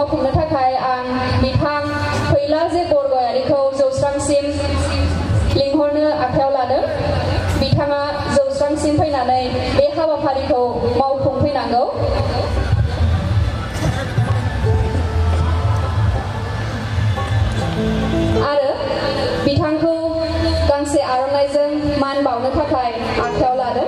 मावफुंनो थाखाय आं बिथां फैलाजे बरगयारिखौ जौस्रांसिम लिंहरनो आखायाव लादों। बिथाङा जौस्रांसिम फैनानै बे हाबाफारिखौ मावफुंफैनांगौ। आरो बिथांखौ गांसे आर'नाइजों मान बावनो थाखाय आखायाव लादों।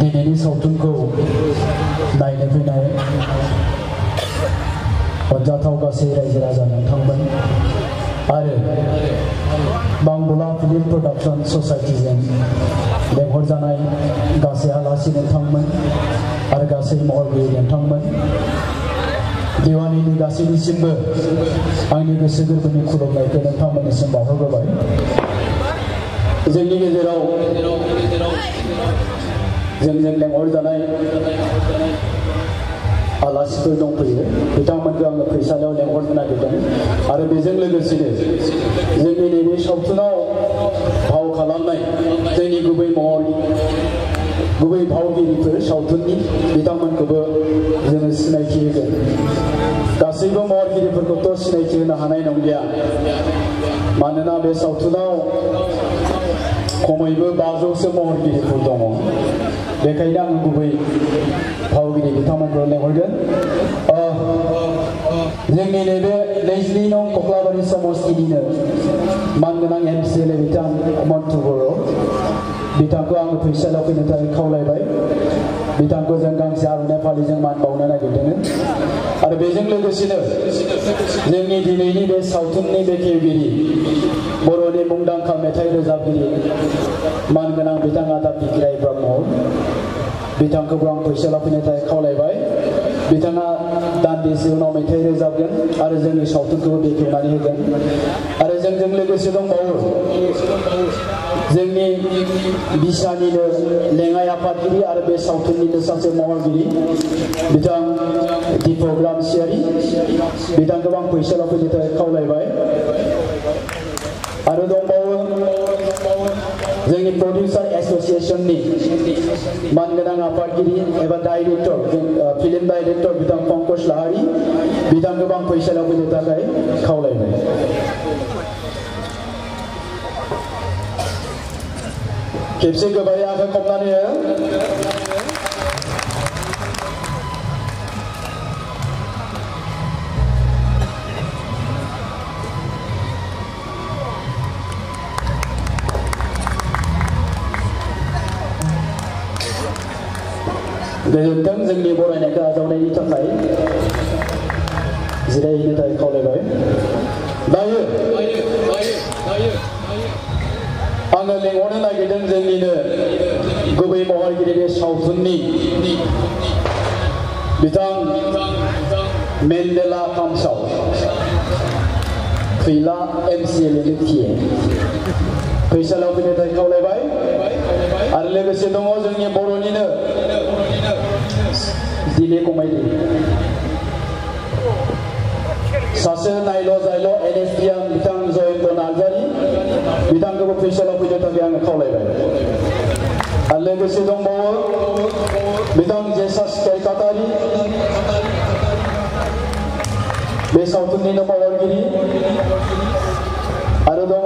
दिनैनि सावथुनखौ नायनो फैनाय अनजाथाव गासै रायजो राजा नोंथांमोन आरो बांबुला फिल्म प्रडाक्शन ससाइटिजों लेंहरजानाय गासै आलासि नोंथांमोन आरो गासै महरगिरि नोंथांमोन, दिवालीनि गासैनिसिमबो आंनि गोसो गोरबोनि खुलुमनायखौ नोंथांमोननिसिम बावहरग्रोबाय। जोंनि गेजेराव जोंजों लेंहरजानाय आलासिफोर दंफैयो, बिथांमोनखौ आङो फैसालियाव लेंहरनो नागिरदों आरो बेजों लोगोसेनो जोंनि नैबे सावथुनाव फाव खालामनाय जोंनि गुबै फावगिरिफोर सावथुननि बिथांमोनखौबो जोङो सिनायथि होगोन। गासैबो महरगिरिफोरखौथ' सिनायथि होनो हानाय नंलिया, मानोना बे सावथुनाव खमैबो 500सो महरगिरिफोर दङ। बेखायनो आं गुबै फावगिरि बिथांमोनखौ लेंहरगोन। जोंनि नैबे 22 नं कक्लाबारि समस्तिनिनो मानगोनां MCLA बिथां मन्टु बर', बिथांखौ आङो फैसालियाव फैनो थाखाय खावलायबाय। बिथांखौ जों गांसे आर'नाइ फालिजों मान बावनो नागिरदों आरो बेजों लोगोसेनो जोंनि दिनैनि बे सावथुननि बेखेवगिरि, बर'नि मुंदांखा मेथाइ रोजाबगिरि मानगोनां बिथां आदा बिग्राय ब्रह्म, बिथांखौबो आं फैसालियाव फैनो थाखाय खावलायबाय। बिथाङा दान्दिसे उनाव मेथाइ रोजाबगोन आरो जोंनि सावथुनखौबो बेखेवनानै होगोन। आरो जोंजों लोगोसे दंबावो जोंनि बिसानिनो लेङाइ आफादगिरि आरो बे सावथुननिनो सासे महरगिरि बिथां दीपक रामसियारि, बिथांखौबो आं फैसालियाव फैनो थाखाय खावलायबाय। आरो दंबावो जोंनि प्रडिउसार एसोसिएशननि मानगोनां आफादगिरि एबा डाइरेक्टर, फिल्म डाइरेक्टर बिथां पंकज लाहारी, बिथांखौबो आं फैसालियाव फैनो थाखाय खावलायबाय। खेबसे गोबायै आखाइ खबनानै गोजोनथों। जोंनि बरायनायखौ आजावनायनि थाखाय जिरायहैनो थाखाय खावलायबाय। दायो आङो लेंहरनो नागिरदों जोंनिनो गुबै महरगिरि बे सावथुननि बिथां मेन्डेला कामसाव फैला MCLA PA, फैसालियाव फैनो थाखाय खावलायबाय। आरो लोगोसे दङ जोंनि बर'निनो दिले कमायदि सासे नायल' जायल' NSDM बिथां जयन्त नार्जारि, बिथांखौबो फैसालियाव फैनो थाखाय आङो खावलायबाय। आरो लोगोसे दंबावो बिथां जेसास केरकाटारि, बे सावथुननिनो महरगिरि। आरो दङ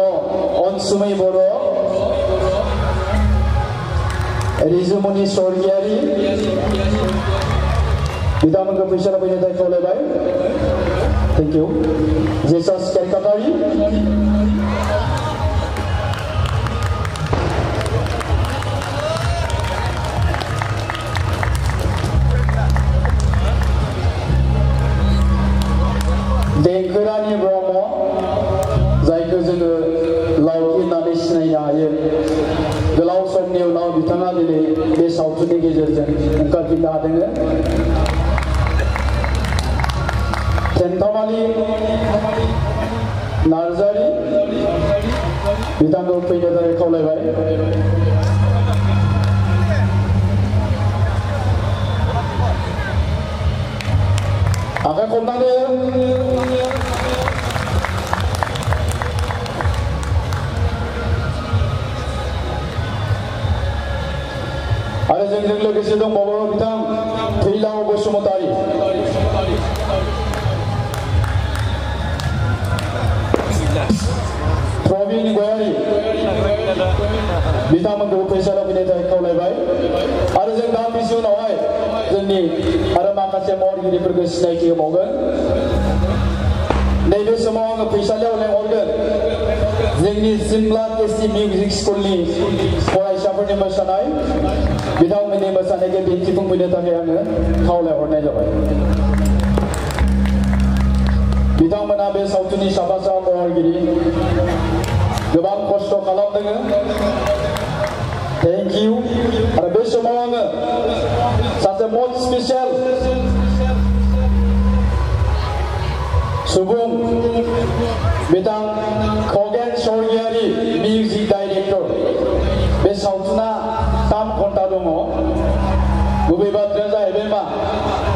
अनसुमै बर', रिजुमनि स्वर्गियारि, बिथांमोनखौ फैसालियाव फैनो थाखाय खावलायबाय। Thank you. जेसास केरकाटारि, देंखोरानि ब्रह्म, जायखौ जोङो लावथि होननानै सिनायनो हायो। गोलाव समनि उनाव बिथाङा दिनै बे सावथुननि गेजेरजों ओंखारफिननो हादों। थेन्थामालि नार्जारि, बिथांखौ फैनो थाखाय खावलायबाय। खमनानै आरो जोंजों लोगोसे दंबावो बिथां फैलाव बसुमतारी प्रवीण गयारी बिथांमोनखौ फैसालाव फैनो थाखाय खावलायबाय आरो जों दान्दिसे उनावहाय जोंनि आरो माखासे महरगिरिफोरखौ सिनायथि होबावगोन नैबे समाव आङो फैसालियाव लेंहरगोन जोंनि सिमला केसि मिउजिक स्कुलनि फरायसाफोरनि मोसानाय बिथांमोननि मोसानायखौ दिन्थिफुंफैनो थाखाय आङो खावलायहरनाय जाबाय बिथांमोना बे सावथुननि साफा महरगिरि गोबां खस्थ' खालामदों थेंक इउ आरो बे समाव आङो सासे मस्ट स्पेशल सुबुं बिथां खगेन स्वर्गियारि मिउजिक डाइरेक्टर बे सावथुना 3 घन्टा दङ गुबै बाथ्राया जाहैबाय मा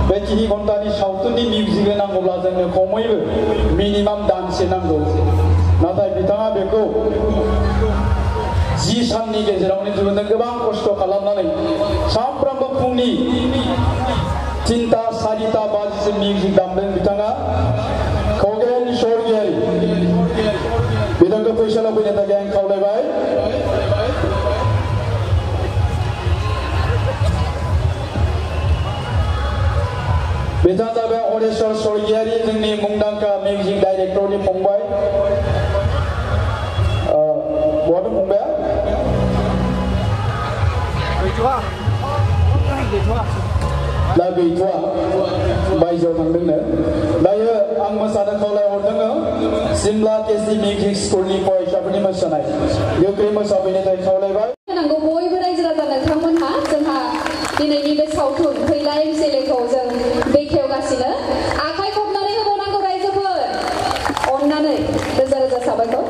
बे 3 घन्टानि सावथुननि मिउजिक नांगौब्ला जोंनो खमैबो मिनिमाम दानसे नांगौ नाथाय बिथाङा बेखौ 10 साननि गेजेरावनो दिहुनदों गोबां खस्थ' खालामनानै सानफ्रोमबो फुंनि 3टा 4टा बाजिसिम मिउजिक दामदों बिथाङा खगेन स्वर्गियारि बिथांखौ फैसालाव फैनो थाखाय आं खावलायबाय बिथाङा जाबाय हरेश्वर स्वर्गियारि जोंनि मुंदांखा मिउजिक डाइरेक्टरनि फंबाय बहा दं फंबाया दा गैथ'वा बायजोआव थांदोंनो दायो आं मोसानो खावलायहरदों सिमला केसि मिउजिक स्कुलनि फरायसाफोरनि मोसानाय गोख्रै मोसाफैनो थाखाय खावलायबाय नांगौ बयबो रायजो राजा नोंथांमोनहा जोंहा दिनैनि बे सावथुन फैला एमसिएलएखौ जों बेखेवगासिनो आखाइ खबनानै होबावनांगौ रायजोफोर अननानै रोजा रोजा साबायखर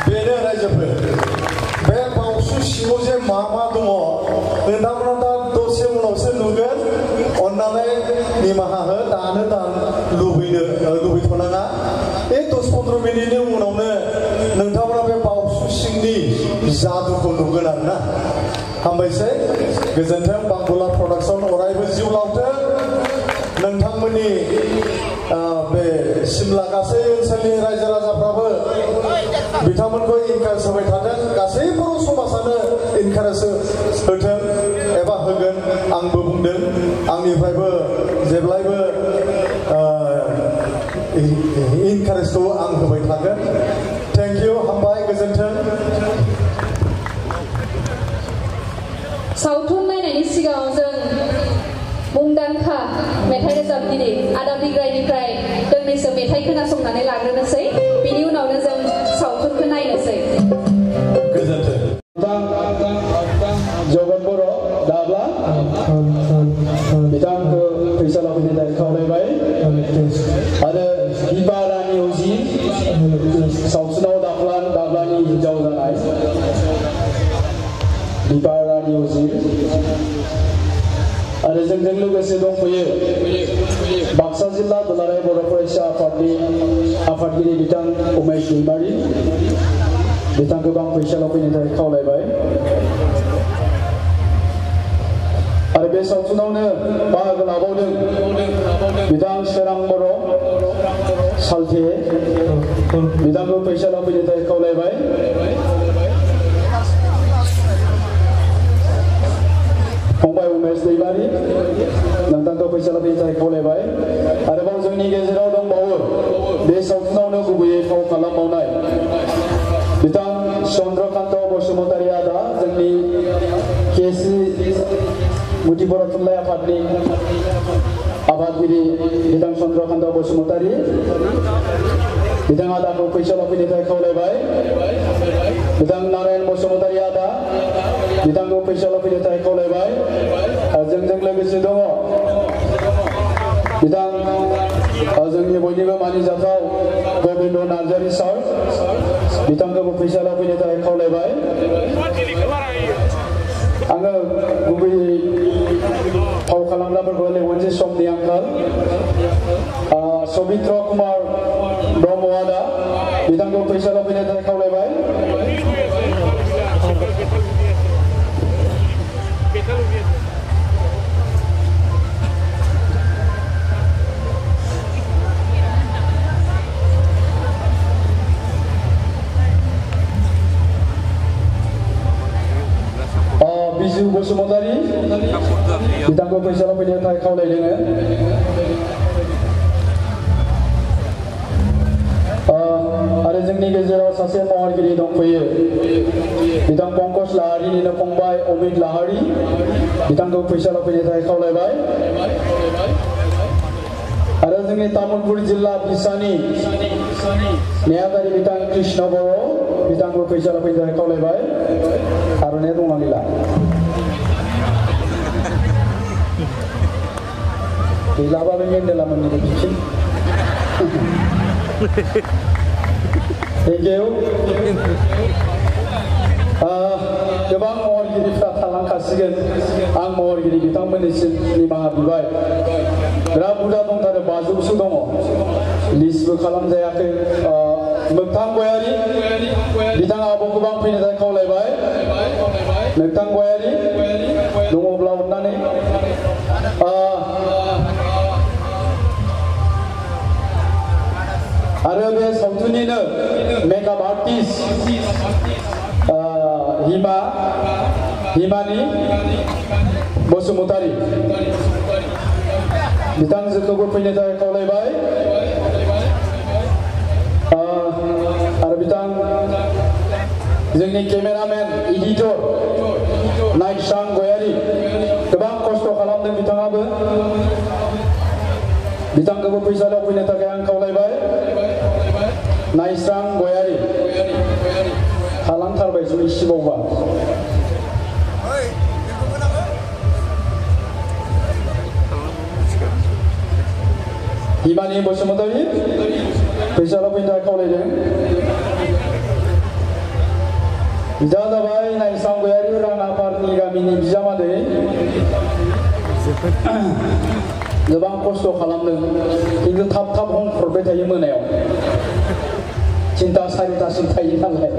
बेनो रायजोफोर बे बावसु सिङाव जे मा दङ नोंथांमोना दा दसे उनावसो नुगोन अन्नानै निमाहा हो दानो लुबैथ'नाङा बे 10-15 मिनिटनि उनावनो नोंथांमोना बे बावसु सिंनि जादुखौ नुगोन आरोना हामबायसै गोजोन्थों बांबुला प्रडाक्सन अरायबो जिउ लावथों नोंथांमोननि बे सिमला गासै ओनसोलनि रायजो राजाफ्राबो बिथांमोनखौ इनकारेज होबाय थाथों गासै बर' समाजानो इनकारेज होथों एबा होगोन आंबो बुंदों आंनिफ्रायबो जेब्लायबो इनकारेजखौ आं होबाय थागोन थेंक इउ हामबाय गोजोन्थों सावथुन नायनायनि सिगाङाव जों मुंदांखा मेथाइ रोजाबगिरि आदा बिग्रायनिफ्राय दोंनैसो मेथाइ खोनासंनानै लाग्रोनोसै बिनि उनावनो जों सावथुनखौ नायनोसै गोजोन्थों जगन बर' दाब्ला बिथांखौ फैसालाव फैनो थाखाय खावलायबाय आरो हिबा रानि उजि सावथुनाव दाब्लानि हिन्जाव जानाय हिबा रानि उजि आरो जोंजों लोगोसे दंफैयो बाक्सा जिल्ला दुलाराय बर' फरायसा आफादनि आफादगिरि बिथां उमेश दैमारि बिथांखौ आं फैसालाव फैनो थाखाय खावलायबाय आरो बे सावथुनावनो बाहागो लाबावदों बिथां सोरां बर' सालथे बिथांखौ फैसालाव फैनो थाखाय खावलायबाय फंबाय उमेश दैमारि नोंथांखौ फैसालाव फैनो थाखाय खावलायबाय आरोबाव जोंनि गेजेराव दंबावो बे सावथुनावनो गुबैयै फाव खालामबावनाय बिथां चन्द्रकान्त बसुमतारी आदा जोंनि केसि गुदि बर' थुनलाइ आफादनि आफादगिरि बिथां चन्द्रकान्त बसुमतारी बिथां आदाखौ फैसालाव फैनो थाखाय खावलायबाय बिथां नारायण बसुमतारी आदा बिथांखौ फैसालाव फैनो थाखाय खावलायबाय आरो जोंजों लोगोसे दङ बिथां जोंनि बयनिबो मानिजाथाव गोविंद नार्जारी सार बिथांखौबो फैसालियाव फैनो थाखाय खावलायबाय आङो गुबैयै फाव खालामग्राफोरखौ लेंहरनोसै समनि आंखाल सौमित्र कुमार ब्रह्म आदा बिथांखौ फैसालियाव फैनो थाखाय खावलायबाय बिजु बसुमतारी बिथांखौ फैसालियाव फैनो थाखाय खावलायदों आरो जोंनि गेजेराव सासे महरगिरि दंफैयो बिथां पंकज लाहारिनिनो फंबाय अमित लाहारि बिथांखौ फैसालियाव फैनो थाखाय खावलायबाय आरो जोंनि तामुलपुर जिल्ला बिसानि नेहाथारि बिथां कृष्ण बर' बिथांखौ फैसालियाव फैनो थाखाय खावलायबाय आर'नाइया दंना गैला गैलाबा बे मेन्डेला मोननिखौ बिफिन थेंक इउ गोबां महरगिरिफ्रा थालांखासिगोन आं महरगिरि बिथांमोननिसिम निमाहा बिबाय बिराद बुरजा दंथारो 500सो दङ लिस्टबो खालामजायाखै मोगथां गयारि बिथाङा आबौखौबो फैनो थाखाय खावलायबाय मोगथां गयारि दङब्ला अननानै आरो बे सावथुननिनो मेकआप आर्टिस्ट हिमानि बसुमतारी बिथांजोखौबो फैनो थाखाय खावलायबाय आरो बिथां जोंनि केमेरामेन एडिटर नाइकसां गयारि गोबां खस्थ' खालामदों बिथाङाबो बिथांखौबो फैसालियाव फैनो थाखाय आं खावलायबाय नाइस्रां गयारि थालांथारबाय जों इसेबावबा हिमानि बसुमतारी फैसालियाव फैनो थाखाय खावलायदों बिदा जाबाय नाइस्रां गयारि राङापारनि गामिनि बिजामादै गोबां खस्थ' खालामदों खिन्थु थाब थाब हमहरबाय थायो मोनायाव 3टा 4टासिम थायो नालाय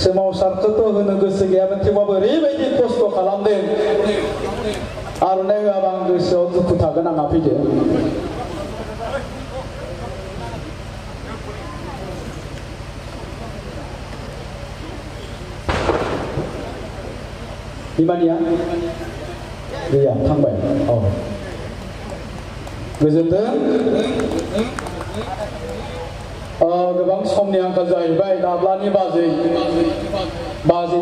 सोमावसारखौथ' होनो गोसो गैयामोन थेवबाबो ओरैबायदि खस्थ' खालामदों आर'नाइ होआबा आं गोसोआव दुखु थागोन आंहा फैदो हिमानिया गैया थांबाय औ गोजोनदों गोबां समनि आंखाल जाहैबाय दाब्लानि बाजै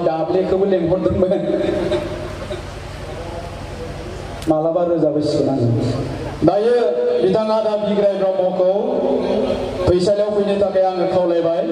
दाब्लेखौबो लेंहरदोंमोन मालाबा रोजाबैसिगोन आङो दायो बिथाङा दा बिग्राय ब्रह्मखौ फैसालियाव फैनो थाखाय आङो खावलायबाय